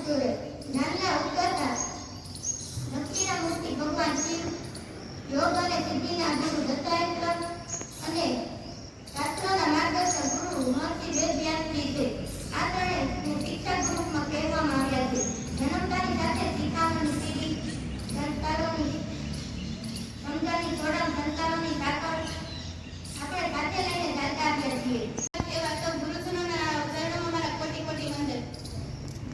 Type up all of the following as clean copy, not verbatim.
સુરે જ્ઞાનના ઉત્કર્તા દક્ષિણામૂર્તિ ભગવાન શિવ, યોગ અને સિદ્ધિના ગુરુ દત્તાત્રેય અને શાસ્ત્રોના માર્ગદર્શક ગુરુ મહર્ષિ વેદવ્યાસજી છે. આ ત્રણેય શિક્ષા ગ્રુપમાં કહેવામાં આવ્યા છે. જન્મતાની સાથે શિખામણની સીડી, સંસ્કારોની સમજાની થોડા સંસ્કારોની સાકળ આપણે સાથે લઈને ચાલતા આવ્યા છીએ. એવા તો ગુરુજનોના ચરણોમાં મારા કોટી કોટી વંદન.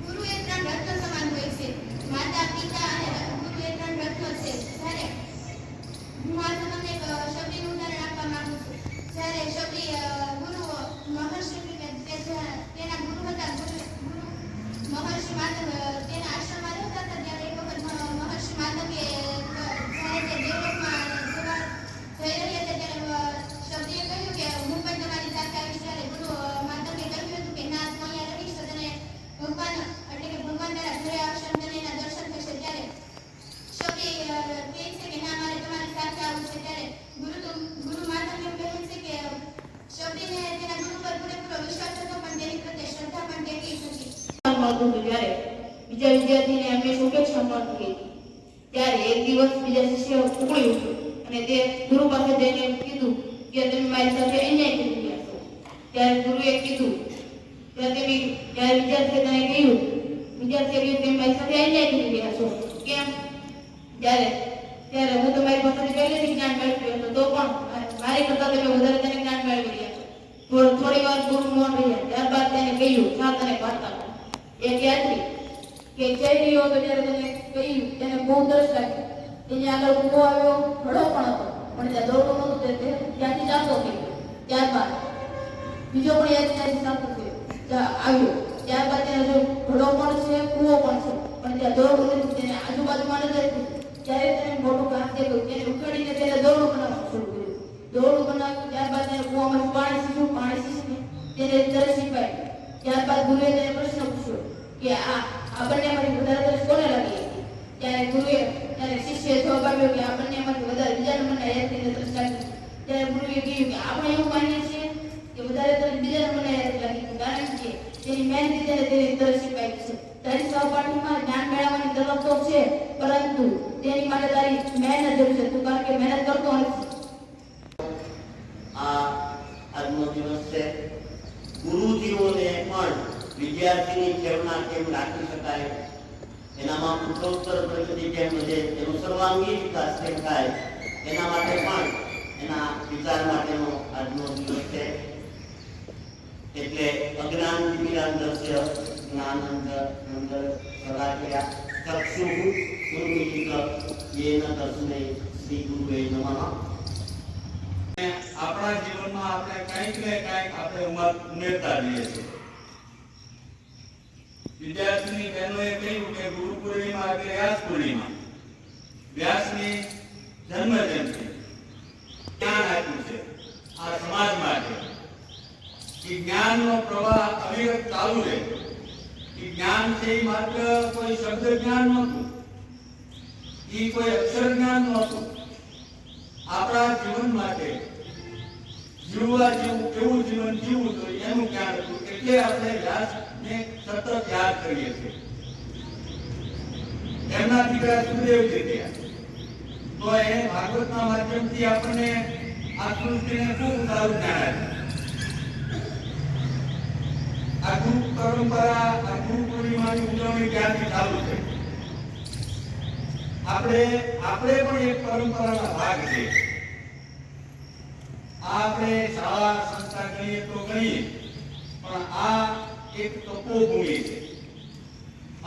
ગુરુ એ ત્રણ રત્ન સમાન હોય છે. માતા, પિતા અને ગુરુ એ ત્રણ રત્નો છે. જ્યારે હું આજે તમને એક શબરીનું ઉદાહરણ આપવા માંગુ છું. જ્યારે શબરી ગુરુ મહર્ષિ તેના ગુરુ હતા, ગુરુ મહર્ષિ માધવ તેના આશ્રમમાં રહેતા હતા. ત્યારે એક વખત મહર્ષિ માધવે જ્યારે તે દેવલોકમાં જવા જઈ રહ્યા હતા ત્યારે શબરીએ કહ્યું કે હું પણ તમારી સાથે આવીશ. ત્યારે ગુરુ માધવે કહ્યું હતું કે ના, તું અહીંયા રહીશ તો તને ભગવાન એટલે કે ભગવાન તારા ઘરે આવશે અને તને એના દર્શન થશે. ત્યારે શબરી કહે છે કે ના, મારે તમારી સાથે આવવું છે. ત્યારે ગુરુ માધવ એમ કહે છે કે શબરીને તેના ગુરુ પર પૂરેપૂરો વિશ્વાસ હતો, પણ તેની પ્રત્યે શ્રદ્ધા પણ તેટલી જ હતી. મળતું હતું ત્યારે બીજા વિદ્યાર્થીને અમે શુભેચ્છા મળતી હતી. ત્યારે એક દિવસ બીજા શિષ્ય ઉકળી ઉઠ્યો અને તે ગુરુ પાસે જઈને કીધું કે તમે મારી સાથે અન્યાય કરી રહ્યા છો. ત્યારે ગુરુએ કીધું ત્યારે વિદ્યાર્થીએ તેને કહ્યું તમે મારી સાથે અન્યાય કરી રહ્યા છો. કેમ? ત્યારે હું તમારી પાસેથી પહેલેથી જ્ઞાન મેળવી હતો, તો પણ મારી કરતા તમે વધારે તેને જ્ઞાન મેળવી રહ્યા છો. થોડી વાર ગુરુ મૌન રહ્યા. ત્યારબાદ તેને કહ્યું સાત અને વાર્તા. એક યાત્રી કે જઈ રહ્યો હતો ત્યારે તેને કહ્યું, તેને બહુ તરસ લાગી. તેની આગળ કૂવો આવ્યો, ઘડો પણ હતો, પણ ત્યાં દોડતું નહોતું, તે ત્યાંથી ચાલતો થઈ ગયો. ત્યારબાદ બીજો પણ યાત્રી ચાલતો થયો આવ્યો. ત્યારબાદ તેને જો ઘડો પણ છે, કૂવો પણ છે, પણ ત્યાં દોડતું નથી. તેને આજુબાજુમાં નજર હતી. ત્યારે તેને મોટું કામ દેખાયું. તેને ઉખાડીને તેને દોરડું બનાવવાનું શરૂ કર્યું. દોરડું બનાવ્યું. ત્યારબાદ તેને કૂવામાં પાણી શીખીને તેને તરસ શીખવાય. ત્યારબાદ ગુરુએ તેને પ્રશ્ન પૂછ્યો કે આ બંનેમાંથી વધારે તરસ કોને લાગી હતી? ત્યારે શિષ્યએ જવાબ આપ્યો કે આ બંનેમાંથી વધારે બીજા નંબરના યાત્રીને તરસ લાગી. ત્યારે ગુરુએ કહ્યું કે આપણે એવું માનીએ છીએ કે વધારે તરસ બીજા નંબરના યાત્રી લાગી, કારણ કે તેની મહેનતથી તેને તેની તરસ શીખવાય છે. તારી સહપાઠીમાં જ્ઞાન મેળવવાની તરફ તો છે, પરંતુ તેની માટે તારી મહેનત જરૂર છે. તું કારણ કે મહેનત કરતો નથી. આ આજનો દિવસ છે. ગુરુજીઓને પણ વિદ્યાર્થીની પ્રેરણા કેમ રાખી શકાય, એનામાં ઉત્તરોત્તર પ્રગતિ કેમ વધે, એનો સર્વાંગી વિકાસ કેમ થાય, એના માટે પણ એના વિચાર માટેનો આજનો દિવસ છે. એટલે અજ્ઞાનતિમિરાંધસ્ય જ્ઞાનાંજનંદર સદાકયા ચક્ષુઃ ઉન્મીલિતં યેન તસ્મૈ શ્રી ગુરુવે નમઃ. આપણા જીવનમાં આપણે કંઈક ને કંઈક આપણે ઉમેરતા રહીએ છીએ. વિદ્યાર્થીની બહેનોએ કહ્યું કે ગુરુ પૂર્ણિમા એટલે વ્યાસ પૂર્ણિમા, વ્યાસની જન્મ જયંતિ જ્ઞાન આપ્યું છે આ સમાજ માટે. એ જ્ઞાનનો પ્રવાહ અવિરત ચાલુ રહે. એ જ્ઞાન છે એ માત્ર કોઈ શબ્દ જ્ઞાન નહોતું, એ કોઈ અક્ષર જ્ઞાન નહોતું. આપણા જીવન માટે કેવું જીવન જીવવું જોઈએ એનું જ્ઞાન હતું. એટલે આપણે વ્યાસને સતત યાદ કરીએ છીએ. એમના દીકરા સુખદેવજી થયા, તો એ ભાગવતના માધ્યમથી આપણને આ સૃષ્ટિને ખૂબ સારું જ્ઞાન આપ્યું. આ ગુરુ પરંપરા, આ ગુરુ પૂર્ણિમાની ઉજવણી ક્યારથી ચાલુ છે? આપણે પણ એક પરંપરાના ભાગ છીએ. આપણે શાળા સંસ્થા ગણીએ તો ગણીએ, પણ આ એક તપોભૂમિ છે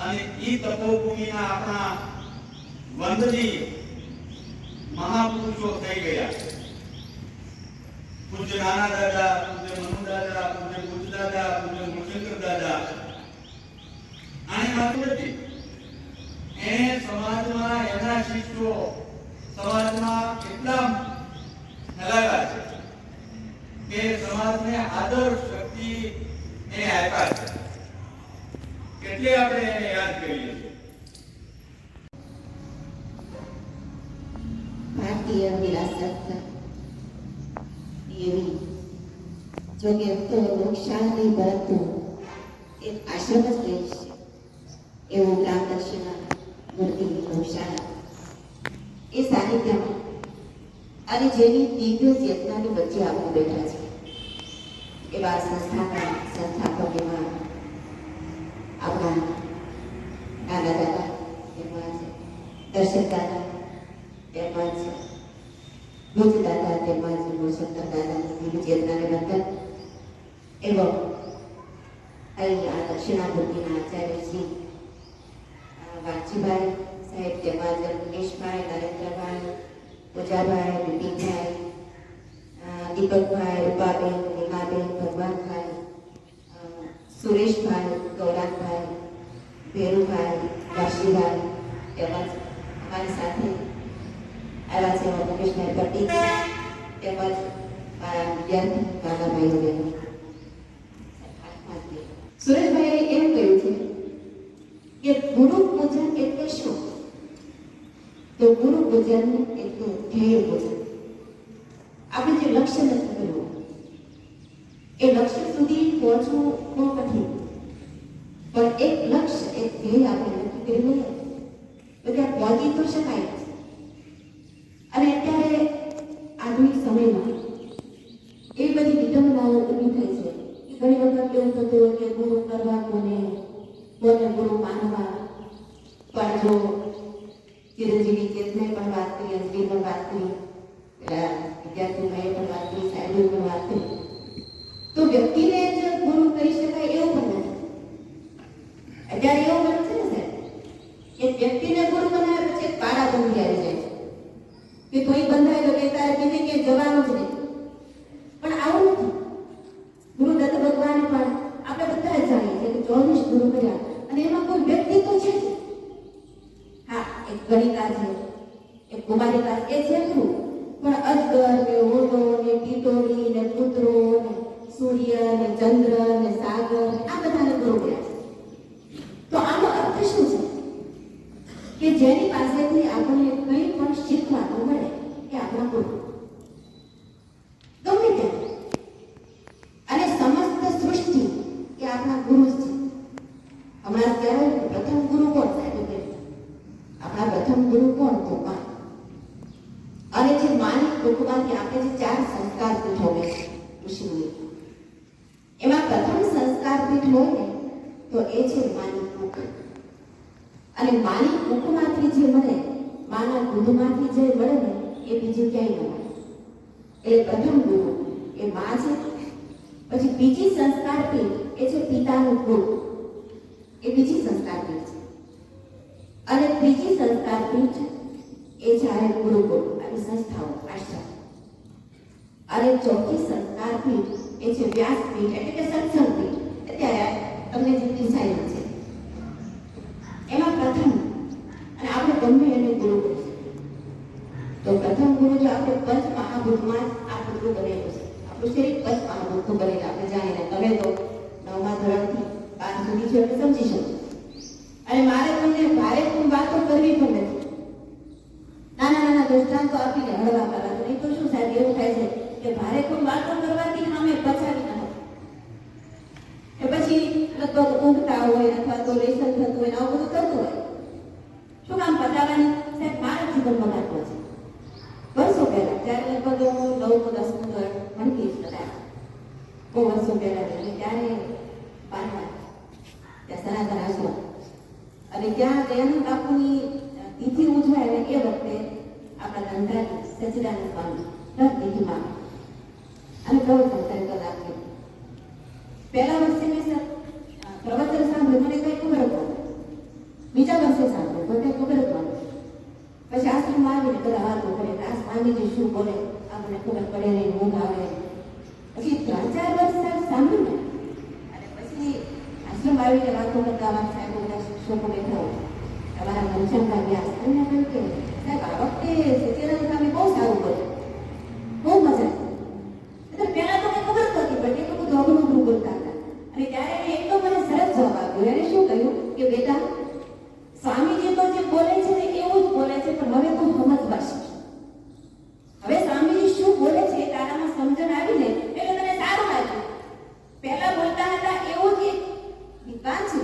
અને એ તપોભૂમિના આપણા વંદનીય મહાપુરુષો થઈ ગયા. પૂજ્ય નાના દાદા, પૂજ્ય મનુ દાદા, પૂજ્ય ભુજ દાદા, પૂજ્ય મૂળશંકર દાદા. આને માત્ર નથી, એ સમાજમાં એના શિષ્યો સમાજમાં એટલા ફેલાયા છે કે સમાજને આદર્શ શક્તિ એને આપ્યા છે. એટલે આપણે એને યાદ કરીએ છીએ. ભારતીય વિરાસત એવી જોકે તો વૃક્ષા નહીં, પરંતુ એક આશ્રમ જ રહી છે. એવો ગ્રામ દર્શના મૂર્તિની ગૌશાળા એ સાનિધ્યમાં અને જેની દિવ્ય ચેતનાની વચ્ચે આપણે બેઠા છે એવા સંસ્થાના સંસ્થાપક એવા આપણા નાના દાદા તેમજ દર્શક દાદા તેમજ ભુજ દાદા તેમજ મૂળશંકર દાદાની દિવ્ય ચેતનાને વંદન એવં અહીંયા દક્ષિણામૂર્તિના આચાર્ય શ્રી વાંચીભાઈ સાહેબ તેમજ મુકેશભાઈ નરેન્દ્રભાઈ પૂજાભાઈ બિપિનભાઈ દીપકભાઈ રૂપાબેન નીમાબેન ભગવાનભાઈ સુરેશભાઈ ગૌરાંગભાઈ ભેરુભાઈ વાશીભાઈ તેમજ અમારી સાથે આવ્યા છે મુકેશભાઈ પટેલ તેમજ મારા વિદ્યાર્થી કાનાભાઈઓ બહેનો. સુરેશભાઈએ એમ કહ્યું છે કે ગુરુ પૂજન એટલે શું? તો ગુરુ પૂજન એટલે ધ્યેય પૂજન. આપણે જે લક્ષ્ય નક્કી કર્યું એ લક્ષ્ય સુધી પહોંચવું બહુ કઠિન, પણ એક લક્ષ્ય એક ધ્યેય આપણે નક્કી કરી લઈએ તો ત્યાં પહોંચી તો શકાય જ. અને અત્યારે આધુનિક સમયમાં એવી બધી વિડંબનાઓ ઊભી થઈ છે કે ઘણી વખત એવું થતું હોય કે ગુરુ કરવા કોને ગુરુ માનવા. પણ જો ચિરંજીવી ચેતનાએ પણ વાત કરી, અંજલીએ પણ વાત કરી, પેલા વિદ્યાર્થીઓએ પણ વાત કરી, સાહેબે પણ વાત કરી, તો વ્યક્તિને જ ગુરુ કરી શકાય એવું પણ નથી. અત્યારે એવું બને છે ને સાહેબ કે વ્યક્તિને ગુરુ બનાવે પછી પાડા બંધી આવી જાય છે કે કોઈ બંધાય તો કે તારે બીજે ક્યાંય જવાનું જ નહીં. પણ આવું નથી. ગુરુદત્ત ભગવાન પણ આપણે બધા જ જાણીએ છીએ કે 24 ગુરુ કર્યા અને એમાં કોઈ વ્યક્તિ તો છે જ. હા, એક ગણિકા છે, એક કુમારિકા એ છે ખરું, પણ અજગર ને ઓંધો ને ટીટોળી ને કૂતરો ને સૂર્ય ને ચંદ્ર ને સાગર આ બધાને ગુરુ કર્યા છે. તો આનો અર્થ શું છે કે જેની પાસેથી આપણને કંઈ પણ શીખવાનું મળે એ આપણા ગુરુ. ગમે ત્યાં અને સમસ્ત સૃષ્ટિ એ આપણા ગુરુ જ છે. હમણાં કહેવાય પ્રથમ ગુરુ કોણ? સાહેબ આપણા પ્રથમ ગુરુ કોણ? તો માં. અને જે માની કુટુંબમાંથી આપણે જે 4 સંસ્કાર પીઠ હોય ઋષિમુનિ, એમાં પ્રથમ સંસ્કાર પીઠ હોય ને તો એ છે માની કુખ. અને માની કુખમાંથી જે મળે, માના દૂધમાંથી જે મળે ને એ બીજું ક્યાંય ન મળે. એટલે પ્રથમ ગુરુ એ માં છે. પછી બીજી સંસ્કાર પીઠ એ છે પિતાનું કુળ, એ બીજી સંસ્કાર પીઠ છે. અને ત્રીજી સંસ્કાર પીઠ એ છે ગુરુકુળ, આવી સંસ્થાઓ, આશ્રમ. અને ચોથી સંસ્કાર પીઠ એ છે વ્યાસપીઠ એટલે કે સત્સંગ પીઠ. અત્યારે તમને જે દિશાયેલું છે એમાં પ્રથમ, અને આપણે ગમે એને ગુરુ કહીશું તો પ્રથમ ગુરુ જો આપણે પંચ મહાભૂતમાં જ આપણું ગુરુ બનેલું છે. આપણું શરીર પંચ મહાભૂતનું બનેલું આપણે જાણીને તમે તો 9મા ધોરણથી 12 સુધી છે એટલે સમજી શકો. અને મારે તમને ભારે પણ વાતો કરવી પણ નથી, નાના નાના દ્રષ્ટાંતો આપીને હળવા કરવા. નહીં તો શું સાહેબ એવું થાય છે કે ભારે પણ વાતો કરવાથી અમે પછાડી ના હોય એ પછી લગભગ ઊંઘતા હોય અથવા તો લેસન થતું હોય ને આવું બધું થતું હોય. શું કામ પતાવવાની? સાહેબ મારા જીવનમાં નાખવો છે. વર્ષો પહેલા જ્યારે લગભગ હું 9મું 10મું ધોરણ ભણતી હતા, બહુ વર્ષો પહેલા ત્યારે પાનવા ત્યાં સનાતન આશ્રમ, અને ત્યાં દયાનંદ બાપુની તિથિ ઉજવાય એ વખતે આપણા ધંધાની સચિદાનંદ સ્વામી દર તિથિમાં અને પ્રવચન કરી આપ્યું. પહેલા વર્ષે મેં પ્રવચન સાંભળ્યું, મને કઈ ખબર જ નથી. બીજા વર્ષે સાંભળ્યું, મને કઈ ખબર જ નથી. પછી આશ્રમમાં આવીને બધા વાતો કરે, આ સ્વામીજી શું બોલે આપણને ખબર પડે નહીં, ઊંઘ આવે. પછી 3-4 વર્ષ સાંભળ્યું ને, અને પછી આશ્રમ આવીને વાતો કરતા અમારા સાહેબ બધા શિક્ષકો બેઠા હોય, અમારા ઘનશ્યામભાઈ વ્યાસ, એમને કહ્યું કે સાહેબ આ વખતે સત્યાનંદ સ્વામી બહુ સારું બોલ્યા, બહુ મજા આવી. એટલે પહેલા તો કંઈ ખબર નથી પડતી, એટલું બધું અઘરું બોલતા હતા. અને ત્યારે એક તો મને સરસ જવાબ આપ્યો. એને શું કહ્યું કે બેટા, સ્વામીજી તો જે બોલે છે ને એવું જ બોલે છે, પણ હવે તું સમજવા શીખ. હવે સ્વામીજી શું બોલે છે તારામાં સમજણ આવી ને એટલે તને સારું લાગ્યું. પહેલા બોલતા હતા એવું જ એક વિદ્વાન છે,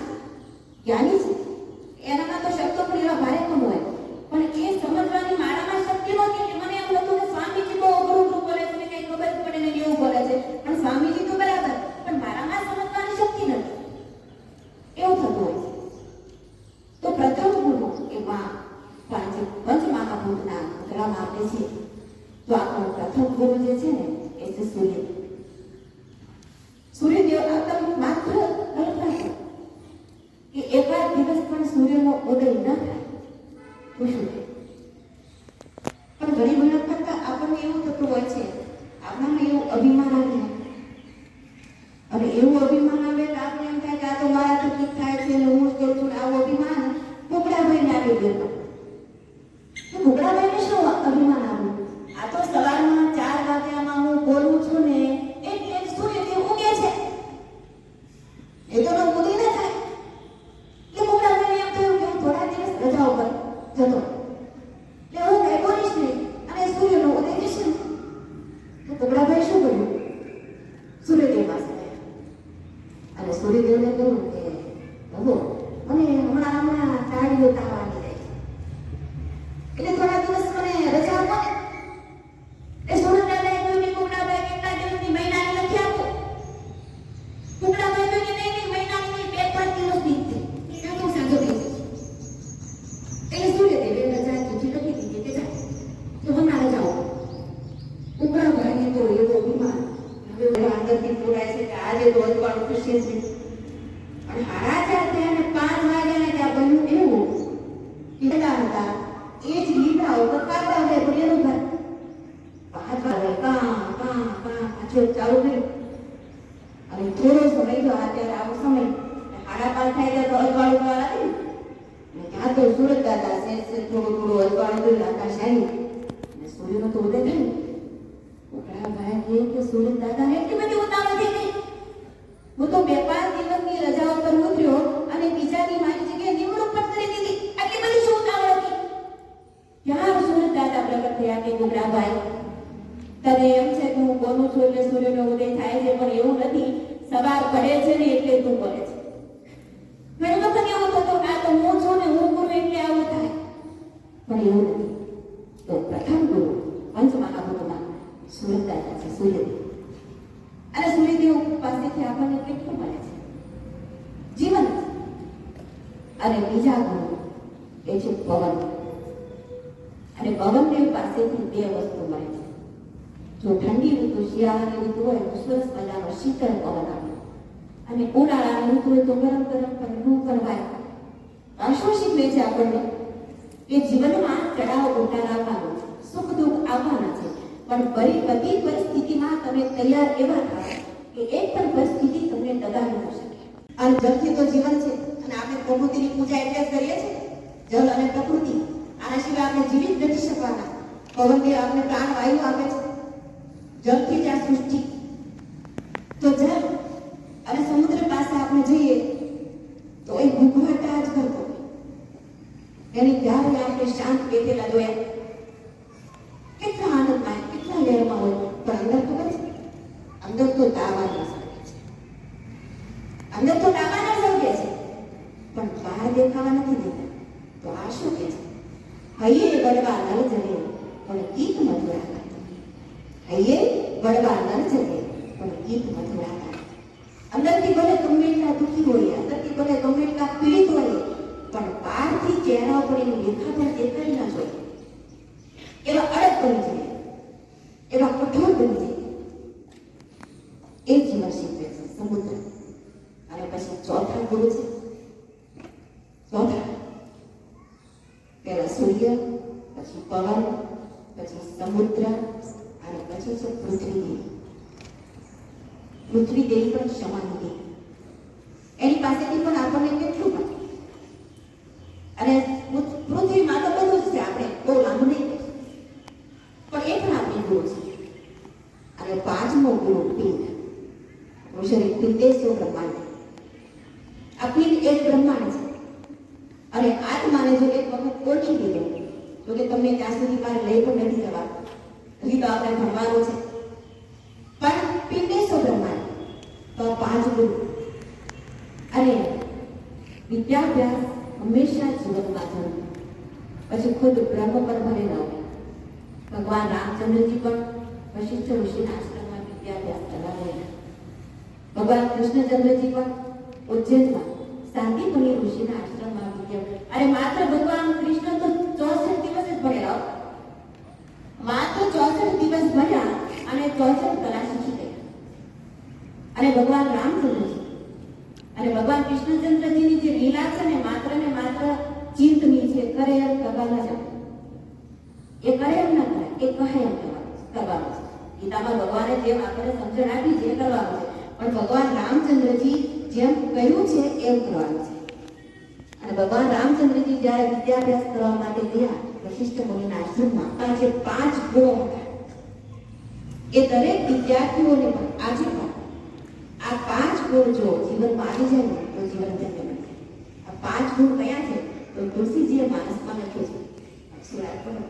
જ્ઞાની છે, પ્રથમ ગુરુ જે છે ને એ છે સૂર્ય. સૂર્યદેવ આવતા માત્ર કલ્પના કરો કે એકાદ દિવસ પણ સૂર્યનો ઉદય ન થાય તો શું થાય? પણ ઘણી વખત આપણને એવું થતું હોય છે, આપણામાં એવું અભિમાન આવે અને એવું અભિમાન આવે કે આપણે એમ થાય કે આ તો મારા થકી થાય છે ને હું જ કરું છું. આવું અભિમાન કુકડાભાઈને આવી ગયું. તો કુકડાભાઈને શું અભિમાન આવ્યું? આ તો સવારમાં 4 વાગ્યામાં હું બોલું છું ને એટલે સૂર્યદેવ ઉગે છે, એ તો ઉદય ન થાય. એટલે કુકડાભાઈને એમ થયું કે હું થોડા દિવસ રજા ઉપર જતો એટલે હું કઈ બોલીશ નહીં અને સૂર્યનો ઉદય થશે ને. તો કુકડાભાઈ શું કર્યું? સૂર્યદેવ પાસે અને સૂર્યદેવને કહ્યું કે પ્રભુ મને હમણાં તાળીઓ તાવવાની જાય એટલે થોડા દિવસ મને રજા આપો ને. એ સૂર્યદાદાએ કહ્યું કે કુકડાભાઈ કેટલા દિવસની મહિનાની નથી આપો. કુકડાભાઈ કહ્યું કે નહીં મહિનાની 2-3 દિવસની જ છે, તો સાંજો થઈ જશે. એટલે સૂર્યદેવે રજા ચીઠી લખી દીધી કે જાય તો હમણાં રજા આપો. કુકડાભાઈને તો એવો અભિમાન હવે અંદરથી પૂરાય છે કે આજે તો અજવાળું થશે જ નહીં. અને 4:30 થયા અને 5 વાગ્યાને ત્યાં બન્યું એવું કેટલા હતા એ જ લીમડા ઉપર કાપા હોય પણ એનું ઘર 5 વાગે પાછું ચાલુ કર્યું. અને થોડો સમય તો અત્યારે આવો સમય 5:30 થાય તો અજવાળું થવા લાગ્યું અને ત્યાં તો સુરત દાદા છે થોડું અજવાળું કર્યું આકાશ આવ્યું અને સૂર્યનો તો ઉદય થયો. કુકડાભાઈ કે સૂરજ દાદાને એટલી બધી ઉતાવળ થઈ ગઈ. હું તો 2-5 દિવસની રજા ઉપર ઉતર્યો અને બીજાની મારી જગ્યાએ નિમણૂક પણ કરી દીધી. આટલી બધી શું ઉતાવળ હતી? ત્યાં સૂરજ દાદા પ્રગટ થયા કે કુકડાભાઈ તને એમ છે કે હું બોલું છું એટલે સૂર્યનો ઉદય થાય છે, પણ એવું નથી. સવાર પડે છે ને એટલે તું બોલે છે. ઘણી વખત એવું થતું આ તો હું છું ને હું કરું એટલે આવું થાય, પણ એવું નથી. તો પ્રથમ ગુરુ પંચમહાભૂતમાં સૂરજ દાદા છે, સૂર્યદેવ. અને સૂર્યદેવ પાસેથી આપણને કેટલું મળે છે? જીવન. અને બીજા ગુરુ એ છે પવન. અને પવનદેવ પાસેથી 2 વસ્તુ મળે છે. જો ઠંડી ઋતુ શિયાળાની ઋતુ હોય તો સરસ મજાનો શીતળ પવન આવે અને ઉનાળાની ઋતુ હોય તો ગરમ ઠંડુ કરવાય. આ શું શીખવે છે આપણને? કે જીવનમાં ચડાવ ઉતાર આવવાનો છે, સુખ દુઃખ આવવાના છે, પણ બધી પરિસ્થિતિમાં તમે તૈયાર એવા થાઓ કે એક પણ પરિસ્થિતિ તમને દગાવી ન શકે. અને જળથી તો જીવન છે અને આપણે પ્રકૃતિની પૂજા એટલે જ કરીએ છીએ. જળ અને પ્રકૃતિ આના સિવાય આપણે જીવિત નથી શકવાના. પવનદેવ આપણે પ્રાણ વાયુ આપે છે. જળથી જ આ સૃષ્ટિ. તો જળ અને સમુદ્ર પાસે આપણે જઈએ તો એ ઘૂંઘવાટા જ કરતો એની ત્યારે આપણે શાંત બેઠેલા જોયા. કેટલા આનંદમાં કેટલા લહેરમાં હોય, પણ અંદર ખબર છે અંદર તો દાવાના સળગે છે. અંદર તો દાવાના સળગે છે પણ બહાર દેખાવા નથી દેતા. તો આ શું કે છે? હૈયે બળવા નર જગે પણ ગીત મધુરા ગાય. હૈયે બળવા નર જગે પણ ગીત મધુરા ગાય. અંદરથી ભલે ગમે એટલા દુઃખી હોય, અંદરથી ભલે ગમે એટલા પીડિત હોય, પણ બહારથી ચહેરા ઉપર એની રેખા પર દેખાઈ ના જોઈએ. એવા અડગ બની જાય, એવા કઠોર બની જાય. એ જીવન શીખવે છે સમુદ્ર. અને પછી ચોથા ગુરુ છે પહેલા સૂર્ય, પછી પવન, પછી સમુદ્ર અને પછી છે પૃથ્વી દેવી. પૃથ્વી દેવી પણ ક્ષમાની દેવી. એની પાસેથી પણ આપણને કેટલું મળે. અને પૃથ્વીમાં તો બધું જ છે, આપણે બહુ લાંબુ નહીં પણ એ પણ આપણી ગુરુ છે. અને 5મો ગુરુ પિંડ. શરીર પિંડેશ્વર બ્રહ્માંડ. આ પિંડ એક બ્રહ્માંડ છે. અને આત્માને જો એક વખત ઓળખી લીધો તો કે તમને ત્યાં સુધી બહાર લઈ પણ નથી જવા. હજી તો આપણે ભણવાનું છે. પણ પિંડેશ્વર બ્રહ્માંડ તો 5 ગુરુ. અને વિદ્યાભ્યાસ હંમેશા જીવનમાં જરૂર. પછી ખુદ બ્રહ્મ પર ભરેલા હોય. ભગવાન રામચંદ્રજી પણ વશિષ્ઠ ઋષિના આશ્રમમાં વિદ્યાભ્યાસ કરવા ગયેલા. ભગવાન કૃષ્ણચંદ્રજી પણ ઉજ્જૈનમાં શાંતિપુની ઋષિના આશ્રમમાં વિદ્યાભ્યાસ. અરે માત્ર ભગવાન કૃષ્ણ તો 64 દિવસ જ ભણેલા. માત્ર 64 દિવસ ભણ્યા ભગવાન રામચંદ્રજી અને ભગવાન કૃષ્ણચંદ્રજીની જે લીલા છે ને માત્ર ચિંતની છે, કરે એમ કરવાના છે. એ કરે એમ ન કરે, એ કહે એમ કરવાનું છે. ગીતામાં ભગવાને જેમ આપણને સમજણ આપી છે એ કરવાનું છે, પણ ભગવાન રામચંદ્રજી જેમ કહ્યું છે એમ કરવાનું છે. અને ભગવાન રામચંદ્રજી જ્યારે વિદ્યાભ્યાસ કરવા માટે ગયા વશિષ્ઠ મુનિના આશ્રમમાં, ત્યાં જે 5 ગુણો હતા એ દરેક વિદ્યાર્થીઓને પણ આજે પણ આ 5 ગુણ જો જીવનમાં આવી જાય ને તો જીવન ધન્ય બને. આ 5 ગુણ કયા છે તો તુલસીજીએ માનસમાં લખ્યું છે. સુરાત કરો.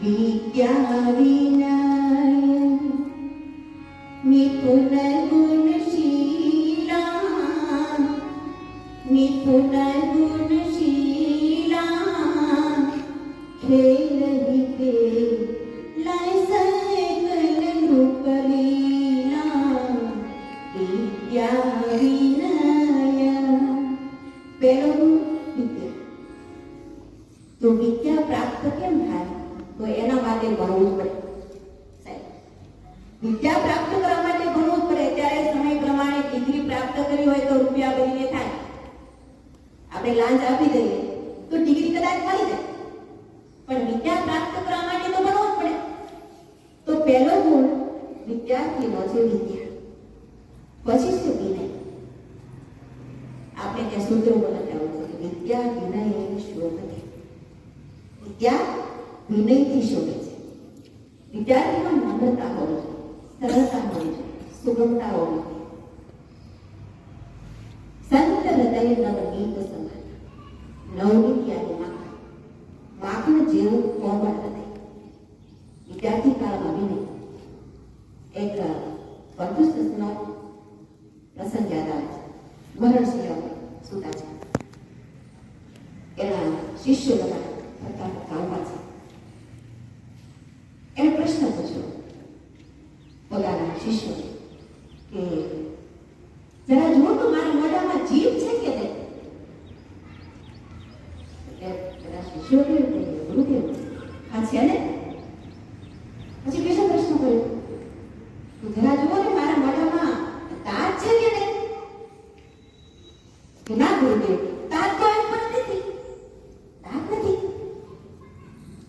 વિદ્યા વિનય નિપુણ ગુણશીલા, નિપુણ ગુણશીલા, ખેલहि કે લયસકલ નૃપલીલા, વિદ્યા વિનય. પહેલો ગુણ વિદ્યા. તો વિદ્યા પ્રાપ્ત કેમ થાય તો એના માટે ભણવું જ પડે. વિદ્યા પ્રાપ્ત કરવા માટે ભણવું જ પડે. ત્યારે સમય પ્રમાણે ડિગ્રી પ્રાપ્ત કરી હોય તો રૂપિયા ભરીને થાય. આપણે લાંચ આપી દઈએ તો ડિગ્રી કદાચ મળી જાય, પણ વિદ્યા પ્રાપ્ત કરવા માટે તો ભણવું જ પડે. તો પહેલો ગુણ વિદ્યાર્થીનો છે વિદ્યા. પછી છે વિનય. આપણે ત્યાં સૂત્રો બનાવ્યું છે કે વિદ્યા વિનય શોભતે. વિદ્યા વિનયથી શોભે છે. વિદ્યાર્થીમાં નમ્રતા હોવી જોઈએ, સરળતા હોવી જોઈએ, સુગમતા હોવી જોઈએ. સંત હૃદય નવનીત સમાન. નવનીત યાની માખણ જેવું કોમળ હૃદય. વિદ્યાર્થી કાળમાં વિનય. એક કંઠસ્થનો પ્રસંગ યાદ આવે છે. મહર્ષિ સુતા છે, એના શિષ્યો બધા ફરતા ફરતા ઉભા છે. એને પ્રશ્ન પૂછ્યો પોતાના શિષ્યોને કે જરા જુઓ તો મારા મોઢામાં જીભ છે કે નહીં? એટલે પેલા શિષ્યો કહ્યું કે ગુરુદેવ આ છે ને. પછી બીજો પ્રશ્ન કર્યો તો જરા જુઓ ને મારા મોઢામાં દાંત છે કે નહીં? કે ના ગુરુદેવ, દાંત તો એક પણ નથી, દાંત નથી.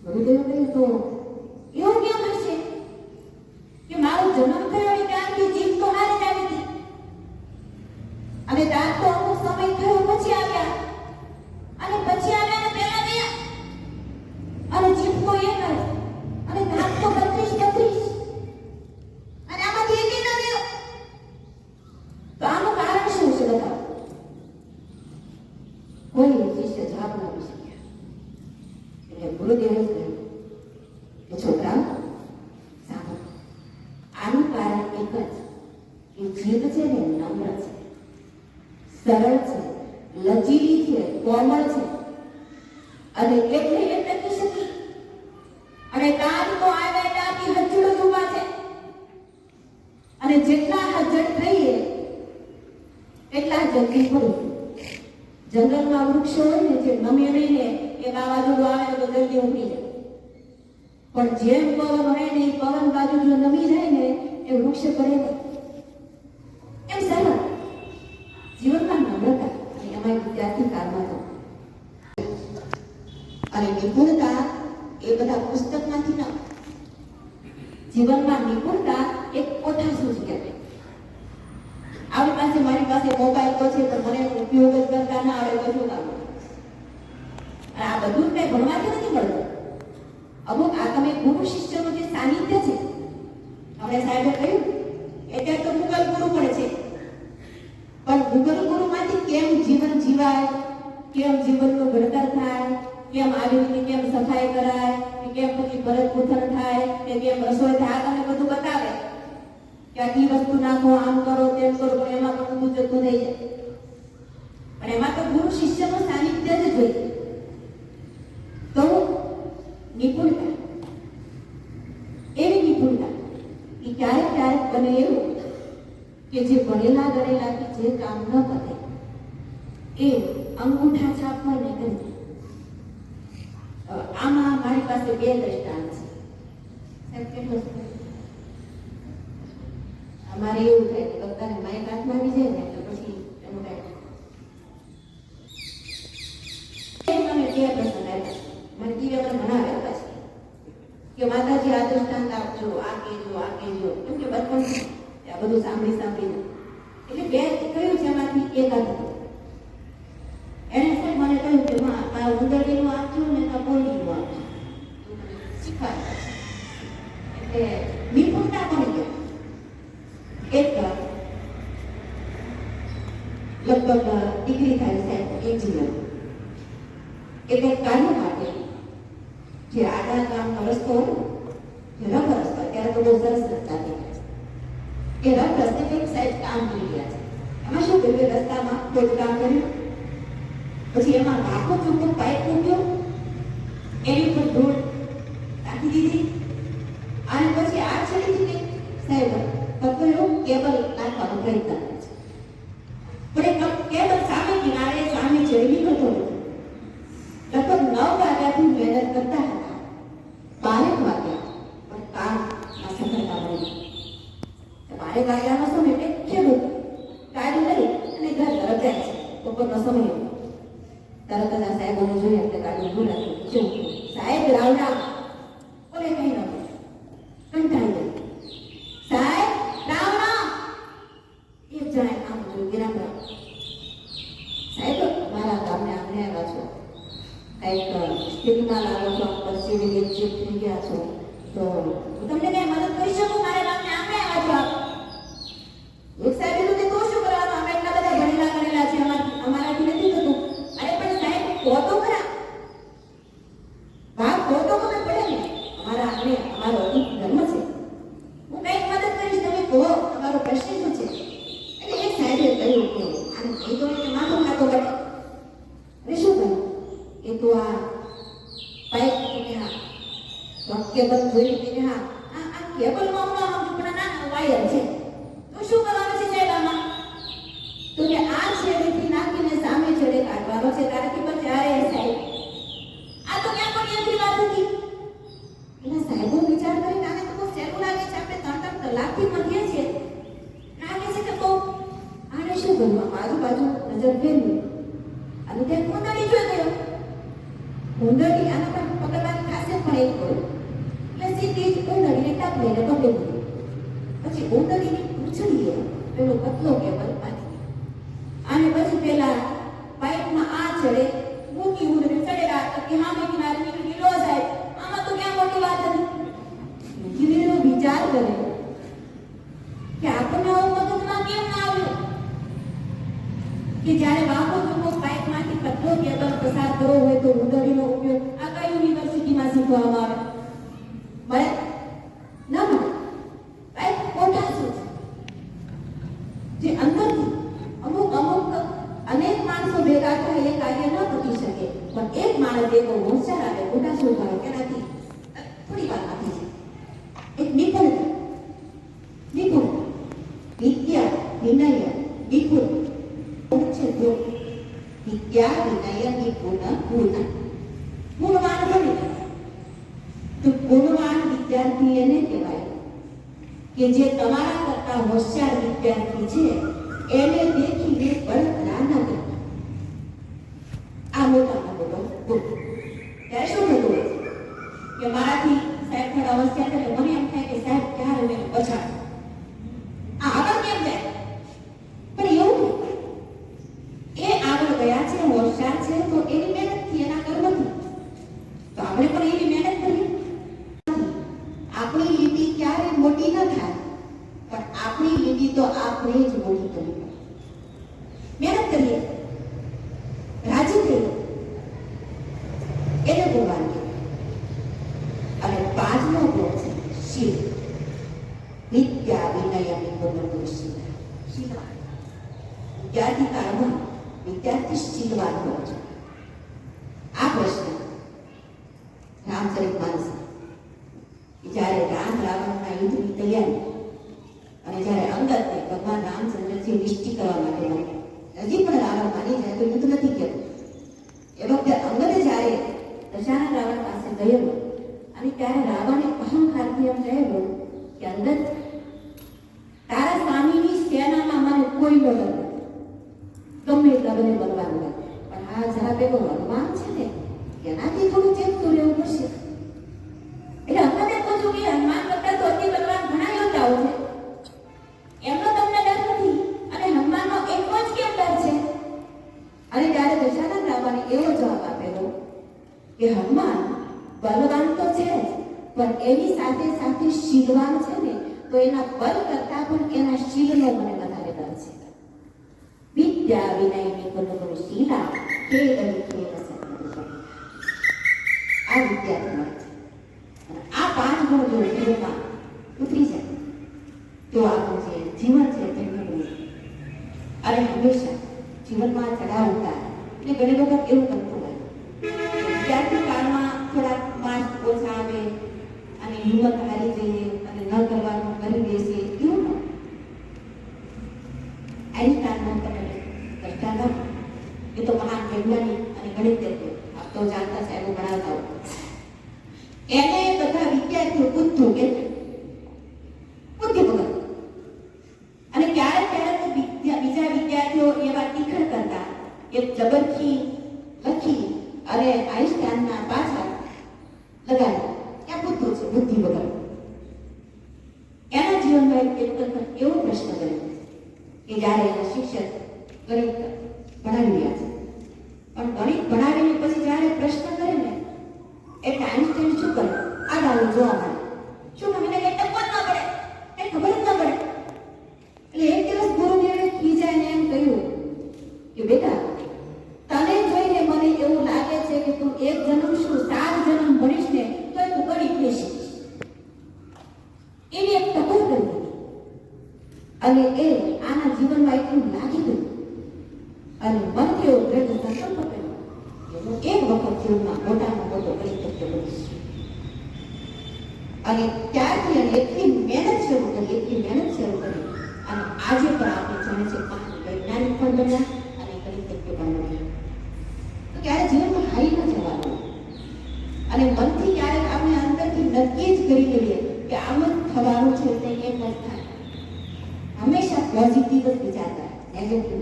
ગુરુદેવે કહ્યું તો એવું કેમ હશે કે મારો જન્મ થયો અને ત્યારથી જીભ તો હારે જ આવી હતી, અને દાંત તો અમુક સમય થયો પછી આવ્યા, અને પછી આવ્યા ને પહેલા ગયા, અને જીભ તો એક જ, અને દાંત તો 32 અને આમાંથી એક ન ગયો. તો આનું કારણ શું છે બતાવો? કોઈ શિષ્ય જવાબ ન આપી શક્યા. એટલે ગુરુદેવે કહ્યું કે છોકરા સાંભળો, આનું કારણ એક જ કે જીભ છે ને નમ્ર છે, સરળ છે, લચીલી છે, કોમળ છે, અને એટલે એ ટકી શકી. અને દાંત તો આવ્યા ત્યાંથી હજ્જડ જ ઊભા છે, અને જેટલા હજ્જડ થઈએ એટલા જલ્દી પડું. જંગલમાં વૃક્ષો હોય ને જે નમે નહીં ને એ વાવાઝોડું આવે તો જલ્દી ઉમરી જાય, પણ જેમ પવન હોય ને એ પવન બાજુ જો નમી જાય ને એ વૃક્ષ પડે. એમ સરળ જીવનમાં નમ્રતા, અને એમાં વિદ્યાર્થી કાળમાં તો અને નિપુણતા એ બધા પુસ્તકમાંથી ન. જીવનમાં નિપુણતા એક કોઠાસૂઝ કહેવાય. આપણી પાસે મારી પાસે મોબાઈલ તો છે પણ મને ઉપયોગ જ કરતા ના આવડે તો શું કામ? અને આ બધું કઈ ભણવાથી નથી મળતું. અમુક આ તમે ગુરુ શિષ્યનું જે સાનિધ્ય છે, આપણે સાહેબે કહ્યું એટલે તો ગૂગલ ગુરુ પણ છે, પણ ગૂગલ ગુરુમાંથી કેમ જીવન જીવાય, કેમ જીવનનું ઘડતર થાય, કેમ આવી રીતે કેમ સફાઈ કરાય, કે કેમ પછી ભરત પૂથન થાય, કે કેમ રસોઈ થાય, તમને બધું બતાવે કે આટલી વસ્તુ નાખો, આમ કરો, તેમ કરો, પણ એમાં પણ બધું જતું થઈ જાય. પણ એમાં તો ગુરુ શિષ્યનું સાનિધ્ય જ જોઈએ. તો નિપુણતા, એવી નિપુણતા કે ક્યારેક ક્યારેક બને એવું કે જે ભણેલા ગણેલાથી જે કામ ન કરે એ અંગૂઠા છાપ હોય ને કરી. આમાં મારી પાસે 2 દ્રષ્ટાંત છે. સાહેબ કેટલો સમય? અમારે એવું થાય કે બધાને માઇક હાથમાં આવી જાય ને એટલે પછી એનું કાંઈ મને જે પ્રસંગ આવ્યા મને દીવે મને ભણાવે પાછી કે માતાજી આ દૃષ્ટાંત આપજો, આ કહેજો, આ કહેજો, કેમ કે બચપન આ બધું સાંભળીને એટલે બે કયું છે એમાંથી એક હતું. એને સાહેબ મને કહ્યું કે આ ઉંદરડીનું આપજો ને આ બોરડીનું આપજો, શીખવાડે. એટલે નિપુણતા પણ ગયો. એક લગભગ ડિગ્રી થાય સાહેબ એન્જિનિયર એક કાર્ય માટે જે આડા ગામનો રસ્તો હોય જે રફ રસ્તો ત્યારે તો બહુ સરસ રસ્તા થઈ ગયા એ રફ રસ્તે કંઈક સાહેબ કામ કરી ગયા છે. એમાં શું કર્યું? રસ્તામાં ખોદકામ કર્યું, પછી એમાં લાખો ચોખ્ખો પાઇપ મૂક્યો, એની ઉપર ધૂળ નાખી દીધી અને પછી આ છેડીથી કંઈક સાહેબ પકડ્યું કેબલ નાખવાનો પ્રયત્ન કરે છે. પણ એ કેબલ સામે કિનારે સામે ચડી નીકળતો નથી. લગભગ 9 વાગ્યાથી મહેનત કરતા હતા, 12 વાગ્યા પણ કામમાં સફળતા મળી. 12 વાગ્યાનો સમય એટલે ખેડૂત ગાડી લઈ અને ઘર તરફ જાય છે. બપોરનો સમય હતો. તરત જ આ સાહેબોને જોઈએ એટલે ગાડી બોલાવી શું સાહેબ રાવડા બોલે કઈ ન કંટાળી ગઈ. સાહેબ રાવડા એક જણાએ કામ જોયું કે રામ રામ સાહેબ મારા ગામને આમને આવ્યા છો, કંઈક સ્થિતિમાં લાગો છો, પરસેવી વિકસિત થઈ ગયા છો, તો હું તમને કઈ મદદ કરી શકું? મારા ગામને આમને આવ્યા છો. એક સાહેબ તો તે તો શું કરવાનું, અમે એટલા બધા ભણેલા ગણેલા છે, અમારાથી નથી થતું. અરે પણ સાહેબ કહો તો ખરા, વાત કહો તો ખબર પડે ને. અમારા આંગણે અમારો અધિક ધર્મ છે, હું કંઈક મદદ કરીશ, તમે કહો તમારો પ્રશ્ન શું છે? એટલે એક સાહેબે કહ્યું કે આને કહી દો કે માથું ખાતો પડે. અરે શું કહ્યું? એ તો આ પાઇપ કે હા કેબલ જોઈ કે હા આ કેબલમાં પણ ના વાયર છે, તો શું કરવાનું છે સાહેબ આમાં? તો કે આ છેડેથી નાખીને સામે છેડે કાઢવાનો છે તારાથી પછી. અરે સાહેબ આ તો ક્યાં પણ એવી વાત હતી. એટલે સાહેબો વિચાર કરીને આને તો બહુ સહેલું લાગે છે, આપણે 3-3 કલાકથી મધ્ય છે લાગે છે કે તો આને શું કરવું? આજુબાજુ નજર ફેરવી અને તે કુંડળી જોઈ ગયો. કુંડળી આના પર પકડવાની ખાસિયત પણ એક હોય એટલે સીધી જ કુંડળીને ટાપ લઈને પકડી દીધી. પછી કુંડળીની પૂંછડીએ પેલો પતલો કેબલ બાંધી અને પછી પેલા પાઇપમાં આ છેડે મૂકી ઉડને ચડેલા કે હા મેં કિનારે નીકળી લો સાહેબ, આમાં તો ક્યાં મોટી વાત હતી. ધીરે વિચાર કરે કે આપણને આવું મગજમાં કેમ ના આવ્યું કે જ્યારે વાહો ચોખ્ખો પાઇપમાંથી પતલો કેબલ પસાર કરવો હોય તો ઉંદરડીનો ઉપયોગ આ કઈ યુનિવર્સિટીમાં શીખવામાં આવે? મળે ના મળે. પાઇપ કોઠા શું છે જે અંદરથી અમુક અનેક માણસો ભેગા થાય એ કાર્ય ન કરી શકે, પણ એક માણસ એવો હોશિયાર આવે કોઠા શું કરે એનાથી થોડી વાર આપી છે. એક નિપુણ વિદ્યા વિનય નિપુણ છે જો વિદ્યા વિનય નિપુણ ગુણવાન બની તો ગુણવાન વિદ્યાર્થી એને કહેવાય કે જે તમારા કરતા હોશિયાર વિદ્યાર્થી છે એને દેખીને બળતરા ન કરે. આ મોટામાં મોટો ગુણ. ત્યારે શું થતું હોય કે મારાથી સાહેબ થોડા હોશિયાર કરે, મને એમ થાય કે સાહેબ ક્યારે મને પછાડ આ આગળ કેમ જાય? પણ એવું એ આગળ ગયા છે, હોશિયાર છે, તો એની મહેનતથી એના કર્મથી તો આપણે પણ એની મહેનત કરીએ. આપણી લીટી ક્યારે મોટી ન થાય, પણ આપણી લીટી તો આપણે જ મોટી કરવી પડે. મહેનત કરીએ, રાજી થઈએ, એને ભગવાન કહેવાય. અને 5મો ગુણ છે શીલ. વિદ્યા વિનય નિપુણ શીલ. વિદ્યાર્થી કાળમાં વિદ્યાર્થી શીલવાન હોવો જોઈએ. આ પ્રશ્ન રામચરિતમાનસ જ્યારે રામ રાવણના યુદ્ધની તૈયારી અને જ્યારે અંગદને ભગવાન રામચંદ્રજી નિશ્ચિત કરવા માટે હજી પણ રાવણ માની જાય તો યુદ્ધ નથી કહેતું. એ વખતે અંગદે જ્યારે દશાનન રાવણ પાસે ગયો અને ત્યારે રાવણે અહંકારથી એમ કહેલું કે અંદર તારા સ્વામીની સેનામાં મને કોઈ ન ડર નથી. ગમે એટલા બધે બનવાનું હોય. પણ આ જરા પેલો હનુમાન છે ને એનાથી થોડું ચેતતું રહેવું પડશે. એટલે હનુમાને પૂછ્યું કે હનુમાન કરતા તો અતિ બલવાન ઘણા યોદ્ધાઓ છે, એમનો તમને ડર નથી અને હનુમાનનો એકનો જ કેમ ડર છે? અને ત્યારે દશાનંદ રાવણે એવો જવાબ આપેલો કે હનુમાન બલવાન તો છે જ, પણ એની સાથે સાથે શીલવાન છે ને, તો એના બલ કરતા પણ એના શીલનો મને વધારે ડર છે. વિદ્યા વિનયની ગુણ શીલા ખેલ ખેલ સત્ય. આ વિદ્યાથી મળે છે. અને આ 5 ગુણ જો જીવનમાં ઉતરી જાય તો આપણું જે જીવન છે તે ધન્ય. અને હંમેશા જીવનમાં ચડાવ ઉતાર એટલે ઘણી વખત એવું બનતું હોય વિદ્યાર્થી કાળમાં થોડાક માર્ક્સ ઓછા આવે અને હિંમત હારી જઈએ અને ન કરવાનું કરી બેસીએ, એવું ન. આઈન્સ્ટાઈનનો તમે કરતા ન, એ તો મહાન વૈજ્ઞાનિક અને ગણિતજ્ઞ, આપ તો જાણતા સાહેબો ભણાવતા હોય. એને બધા વિદ્યાર્થીઓ બુદ્ધુ કે બુદ્ધિ વગર. અને ક્યારેક ક્યારેક બીજા વિદ્યાર્થીઓ એવા ટીખણ કરતા કે જબરથી લખી અને આઈન્સ્ટાઈનના પાછળ લગાડી ત્યાં બુદ્ધુ છે, બુદ્ધિ વગર. એના જીવનમાં એક એવો પ્રશ્ન કર્યો કે જ્યારે એના શિક્ષક ગણિત ભણાવી રહ્યા છે, પણ ગણિત ભણાવીને પછી જ્યારે પ્રશ્ન કરે ને એટલે આઈન્સ્ટાઈન શું કરે? આ ડાલો જોવા મળે. શું મને કઈ ટપકો જ ન પડે, કઈ ખબર જ ન પડે. એટલે એક દિવસ ગુરુદેવે ખીજાઈને એમ કહ્યું કે બેટા, તને જોઈને મને એવું લાગે છે કે તું એક જન્મ શું 7 જન્મ ભણીશ ને તો તું ગણિત નહીં શીખીશ. એની એક ટકોર કરી દીધી અને એ આના જીવનમાં એટલું લાગી ગયું અને મનથી એવો દ્રઢ સંકલ્પ કર્યો કે હું એક વખત જીવનમાં મોટામાં મોટો ગણિતજ્ઞ બનીશ. અને ત્યારથી એને એટલી મહેનત શરૂ કરી અને આજે પણ આપણે જાણે છે મહાન વૈજ્ઞાનિક પણ બન્યા અને ગણિતજ્ઞ પણ બન્યા. તો ક્યારે જીવનમાં હારી ન જવાનું અને મનથી ક્યારેક આપણે અંદરથી નક્કી જ કરી લઈએ કે આમ જ થવાનું છે, તે એમ જ થાય. હંમેશા પોઝિટિવ જ વિચારતા, નેગેટિવ.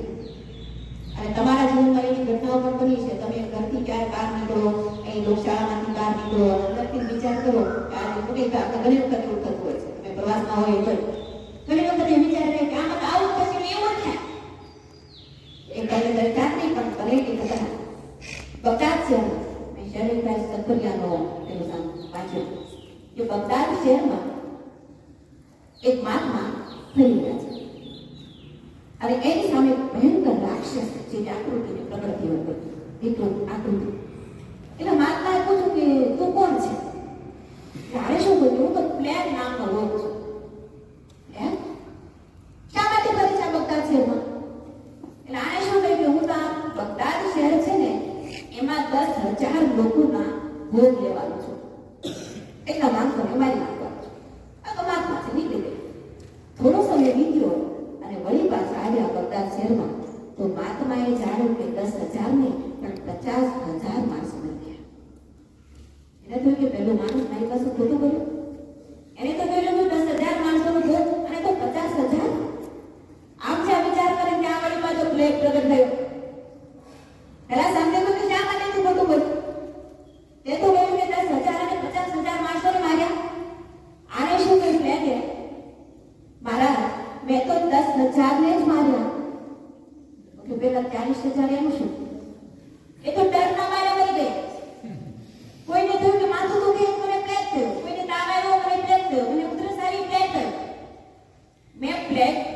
અને તમારા જીવનમાં એવી ઘટનાઓ પણ બની છે. તમે ઘરથી ક્યારે બહાર નીકળો, અહીં લોકશાળામાંથી બહાર નીકળો અને અંદરથી વિચાર કરો કે આજે મોટી આપણે ઘણી વખત એવું થતું હોય છે. તમે પ્રવાસમાં હોય તો ઘણી વખત એ વિચાર રહે કે આમાં તો આવું થશે એવું થાય. એક પહેલે દરકાર નહીં પણ પરેટી થતા બગદાદ શહેરમાં મેં શરીરભાઈ સત્પરિયાનો એનું નામ વાંચ્યું કે બગદાદ શહેરમાં એક મહાત્મા ફરી રહ્યા છે અને એની સામે ભયંકર રાક્ષસ જેની આકૃતિને પ્રગટ થયો હતો, વિકૃત આકૃતિ. એટલે મહાત્માએ પૂછ્યું કે તું કોણ છે? ત્યારે શું કહ્યું? હું તો પ્લેગ નામનો રોગ છું. પ્લેગ? શા માટે ફરી છે બગદાદ શહેરમાં? એટલે આને શું કહ્યું કે હું તો આ બગદાદ શહેર છે ને એમાં 10,000 લોકોના ભોગ લેવાનું છું, એટલા માણસો એમાં જ નાખવાનું છું. આ તો મહાત્મા છે, નીકળી ગઈ. થોડો સમય વીત્યો અને વળી પાછા આવ્યા બગદાદ શહેરમાં તો મહાત્માએ જાણ્યું કે 10,000 નહીં પણ 50,000 માણસો બની ગયા. એને થયું કે પેલો માણસ મારી પાસે ખોટું કર્યું. એને તો કહ્યું કે 10,000 માણસોનો ભોગ અને તો 50,000. આમ જ્યાં વિચાર કરે કે આ વળી પાછો પ્લેગ પ્રગટ થયો. પેલા સામે તો શા માટે તું ખોટું કર્યું? તે તો કહ્યું કે 10,000 અને 50,000 માણસોને માર્યા. આને શું કહ્યું પ્લેગે? મહારાજ, મેં તો 10,000 ને જ માર્યા. કે પેલા 40,000 એનું શું? એ તો ડરના મારે મરી ગયા. કોઈને થયું કે માથું દુખે મને પ્લેગ થયો, કોઈને તાવ આવ્યો મને પ્લેગ થયો, મને ઉધરસારી પ્લેગ થયો. મેં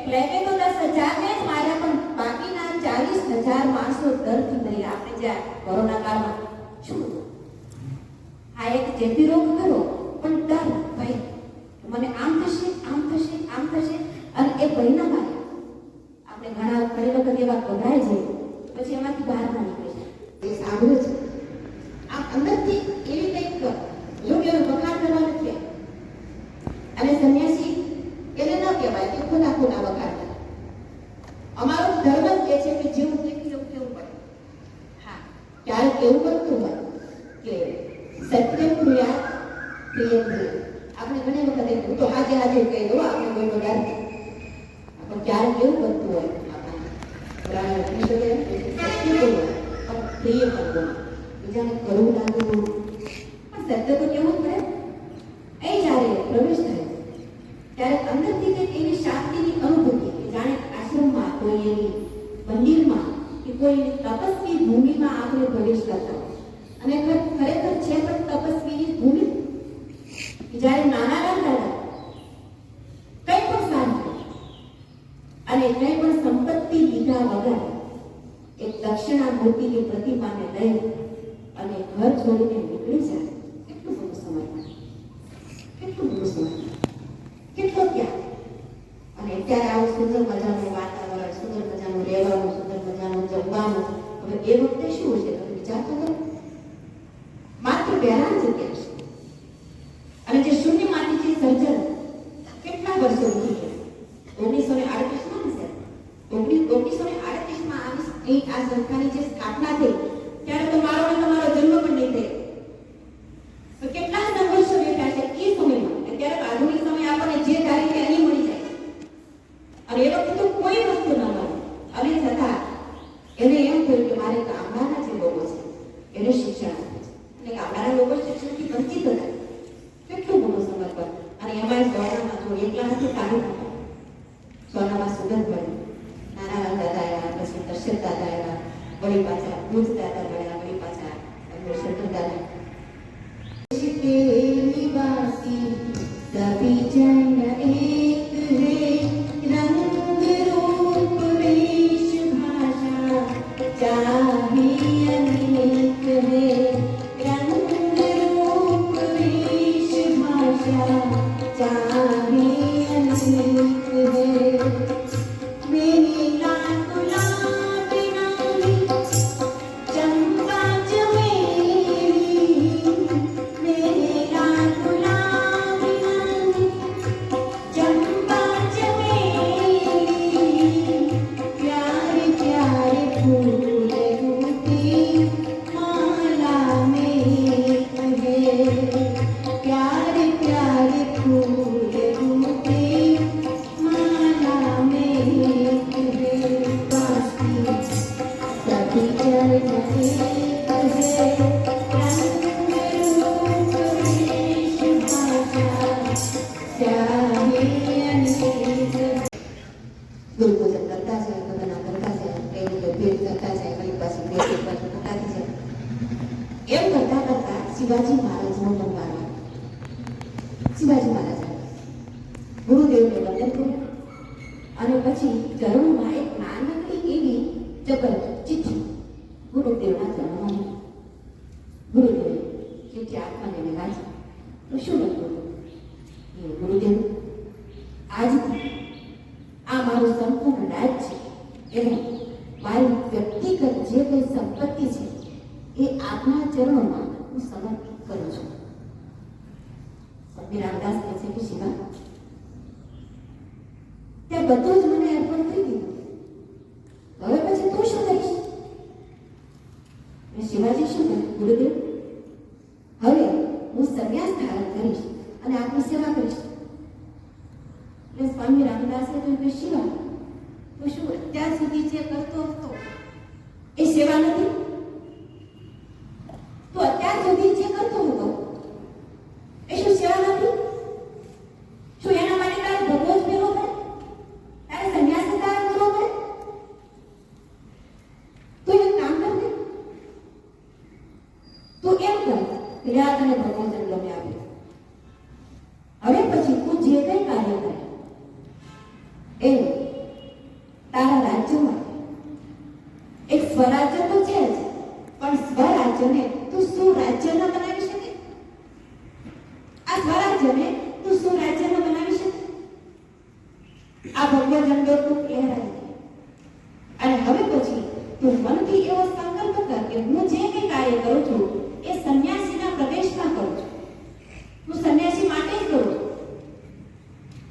પ્લેગે તો 10,000 ને જ માર્યા પણ બાકીના 40,000 માણસો ડરથી મરી. આપણે જ્યાં કોરોના કાળમાં શું હતું? આ એક ચેપી રોગ ખરો પણ ડર, ભય. મને આમ થશે, આમ થશે, આમ થશે અને એ ભયના માર્યા. આપણે ઘણી વખત એવા ગભરાઈ જઈએ પછી એમાંથી બહાર ના નીકળી જાય. એ સાંભળ્યું છે આમ અંદરથી એવી કંઈક યોગ્ય વખાણ કરવા નથી. અને સંન્યાસી એને ન કહેવાય કે ખોટા વખાણ કરે. અમારો ધર્મ જ કહે છે કે જેવું કેવું પડે. હા, ક્યારેક એવું બનતું હોય કે સત્ય ક્રિયા પ્રિય પ્રિય આપણે ઘણી વખત હું તો આજે આજે કહી દઉં આપણે કોઈ બગાડ પણ ક્યારેક એવું બનતું હોય આપણા ઉપનિષદે સત્ય બોલો પણ પ્રિય પણ બોલો બીજાને કરવું લાગવું પણ સત્ય તો કેવું પડે એ જ્યારે પ્રવેશ થાય ત્યારે અંદરથી કંઈક એવી શાંતિની અનુભૂતિ કે જાણે આશ્રમમાં કોઈ એવી મંદિરમાં કે કોઈ તપસ્વી ભૂમિમાં આપણે પ્રવેશ કરતા હોય અને ખરેખર છે પણ તપસ્વીની ભૂમિ જ્યારે નાના હતા કંઈ પણ શાંતિ અને કંઈ પણ સંપત્તિ લીધા વગર એક દક્ષિણામૂર્તિ કે પ્રતિમાને લઈ અને ઘર છોડીને નીકળી જાય કેટલું બધું સમય કેટલું બધું સમય કેટલો ત્યાગ અને અત્યારે આવું સુંદર મજાનું વાતાવરણ સુંદર મજાનું રહેવાનું સુંદર મજાનું જમવાનું હવે એ વખતે શું છે તમે વિચાર કરો માત્ર બેરાન જગ્યા છે અને જે શૂન્યમાંથી જે સર્જન કેટલા વર્ષો વીતી ગયા 1938 માં ને 1938 માં અહીં આ સંસ્થાની જે સ્થાપના થઈ ત્યારે તો મારો અને તમારો જન્મ પણ નહીં થયો તો કેટલા સંઘર્ષો વેઠા છે એ સમયમાં અત્યારે આધુનિક સમય આપણને જે ધારી કે અહીં મળી જાય અને એ વખતે તો કોઈ વસ્તુ ન મળે અને છતાં એને એમ થયું કે મારે ગામડાના જે લોકો છે એને શિક્ષણ આપવું છે અને ગામડાના લોકો શિક્ષણથી વંચિત હતા કેટલું મોટું સમર્પણ અને એમાં સોનામાં જો એકલા નથી કાઢી નાખ્યા સોનામાં સુગંધ મળી નાના દાદા આવ્યા પછી દર્શક દાદા આવ્યા વળી પાછા ભૂત દાદા મળ્યા વળી પાછા શંકર દાદા के निवासी सभी जन एक है रंग रूप वेश भाषा चाहे अनेक है रंग रूप वेश भाषा चाहे अनेक है मेरी लाल गुलाब नामी चंपा चमेली मेरे लाल गुलाब नामी चंपा चमेली प्यारे प्यारे फूल रूपी माला में है प्यारे प्यारे फूल रूपी माला में है बासी सभी जल रहे ગુરુ પૂજન કરતા જાય ભગવાનના કરતા જાય કઈ રીતે ભેટ કરતા જાય કઈ પાછી ભેટ પાછું થતાથી જાય એમ કરતા કરતા શિવાજી મહારાજનો નંબર શિવાજી મહારાજ ગુરુદેવને વંદન કર્યું અને પછી ચરણોમાં એક નાનકડી એવી ચક્ર ચિઠ્ઠી ગુરુદેવના ચરણોમાં ગુરુદેવ ચિઠ્ઠી આત્માને વાંચી તો શું લખ્યું હતું ગુરુદેવ આજથી આ મારું સંપૂર્ણ રાજ છે એટલે મારી વ્યક્તિગત જે કંઈ સંપત્તિ છે એ આપના ચરણોમાં હું સમર્પિત કરું છું સ્વામી રામદાસ કહે છે કે શિવા તે બધું જ મને અર્પણ કરી દીધું હવે પછી તું શું કરીશ શિવાજી શું કહે ગુરુદેવ હવે હું સંન્યાસ ધારણ કરીશ અને આપની સેવા કરીશ એટલે સ્વામી રામદાસે કહ્યું કે શિવા તો શું અત્યાર સુધી જે કરતો હતો એ સેવા નથી તો અત્યાર સુધી જે કરતો હતો એ શું સેવા નથી શું એના માટે તારે ભગવો જ ભેગો પડે તારે સંન્યાસ ધારણ કરવો પડે તો એક કામ કરજે તું એમ કર કે આ તને ભગવો જન્મ આપ્યો હવે પછી તું જે કંઈ કાર્ય કરે એ તારા રાજ્યમાં એક સ્વરાજ્ય તો છે જ પણ સ્વરાજ્યને તું સુરાજ્ય ન બનાવી શકે આ સ્વરાજ્યને તું સુરાજ્ય ન બનાવી શકે આ ભગવાન ઝંડો તું લહેરાવી દે અને હવે પછી તું મનથી એવો સંકલ્પ કર કે હું જે કંઈ કાર્ય કરું છું એ સંન્યાસીના પ્રદેશમાં કરું છું હું સંન્યાસી માટે જ કરું છું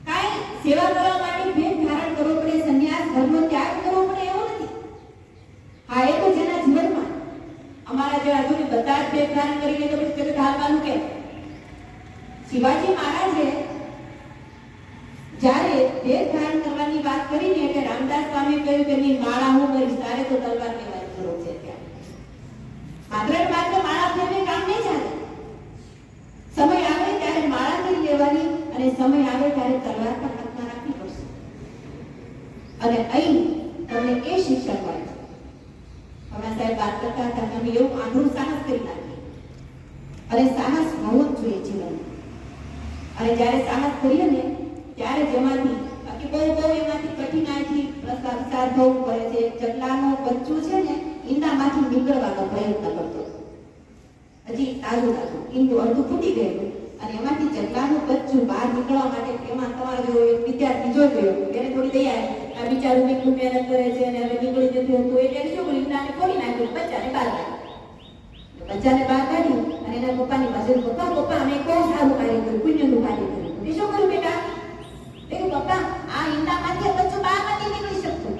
કાંઈ સેવા કરવા માટે ભેટ ધારણ કરવો પડે સંન્યાસ ધર્મનો ત્યાગ કરવો પડે એવો નથી હા એ તો જેના જીવનમાં અમારા જે આધુનિક બધા જ ભેટ ધારણ કરીને તો પછી હાલવાનું કે શિવાજી મહારાજે જ્યારે દેહ ધારણ કરવાની વાત કરીને એટલે રામદાસ સ્વામી કહ્યું કે નહીં, માળા હું કરીશ, તારે તો તલવાર લેવાની જરૂર છે. ત્યાં માત્ર માળા ફેરવીને કામ નહીં ચાલે. સમય આવે ત્યારે માળા કરી લેવાની અને સમય આવે ત્યારે તલવાર પણ હાથમાં રાખવી પડશે. અને અહીં તમને એ શિક્ષણ મળે છે. હમણાં સાહેબ વાત કરતા હતા, તમે એવું આંધળું સાહસ કરી નાખીએ અને સાહસ હોવું જ જોઈએ જીવનમાં. અને જ્યારે સાહસ કરીએ ને ત્યારે જેમાંથી બાકી બહુ એમાંથી કઠિનાઈથી પસાર થવું પડે છે. ચકલાનો બચ્ચું છે ને ઈંડામાંથી નીકળવાનો પ્રયત્ન કરતો, હજી તાજું ઈંડું અડધું ફૂટી ગયેલું અને એમાંથી ચકલાનું બચ્ચું બહાર નીકળવા માટે એમાં તમારો જેવો એક વિદ્યાર્થી જોઈ ગયો, એને થોડી દયા આવી, આ બિચારું કેટલું મહેનત કરે છે અને હવે નીકળી જતું હતું એટલે શું કર્યું, ઈંડાને ફોડી નાખ્યું, બચ્ચાને બહાર કાઢ્યું. બચ્ચાને બહાર કાઢ્યું અને એના પપ્પાની પાસે, પપ્પા અમે બહુ સારું કાર્ય કર્યું, પુણ્યનું કાર્ય કર્યું. એ શું કર્યું બેટા? પપ્પા આ ઈંડામાંથી બચ્ચું બહાર નથી નીકળી શકતું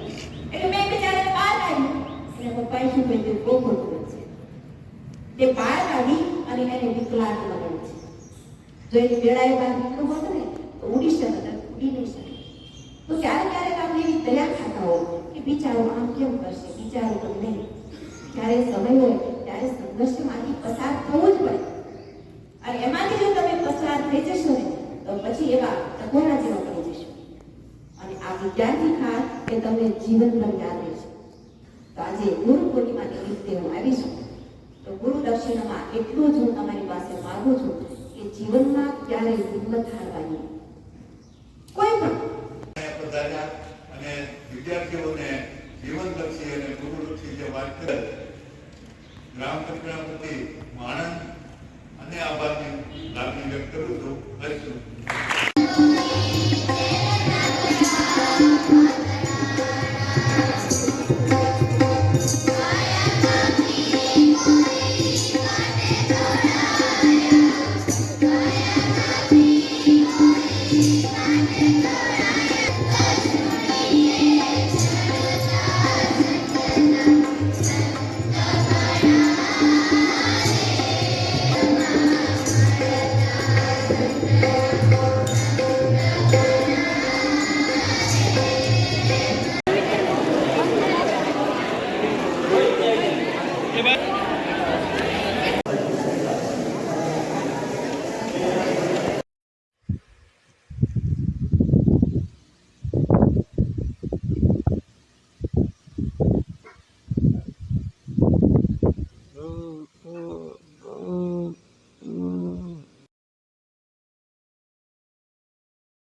એટલે મેં બિચારાને બહાર કાઢ્યું. એને પપ્પાએ શું કહ્યું, બહુ ખોટું છે. તે બહાર કાઢી અને એને વિકલાંગ બનાવ્યું છે. જો એની બેડાએ બહાર નીકળવું હોત ને તો ઉડી શકે, ઉડી નહીં શકે. તો ક્યારેક આપણે એવી દયા ખાતા હોય કે બિચારો આમ કેમ કરશે, બિચારો તો નહીં. જ્યારે સમય હોય ત્યારે સંઘર્ષમાંથી પસાર થવું જ પડે અને એમાંથી જો તમે પસાર થઈ જશો ને તો પછી એવા ટકોરા જેવા પડી જશો અને આ વિદ્યાર્થી ખાસ એ તમને જીવનભર યાદ રહેશે. તો આજે ગુરુ પૂર્ણિમા નિમિત્તે હું આવી છું તો ગુરુ દક્ષિણામાં એટલું જ હું તમારી પાસે માંગુ છું કે જીવનમાં ક્યારેય હિંમત હારવાની કોઈ પણ અને વિદ્યાર્થીઓને જીવનલક્ષી અને ગુરુલક્ષી જે વાત કરે ગ્રામ કક્ષા પ્રતિ આનંદ અને આભારની લાગણી વ્યક્ત કરું છું.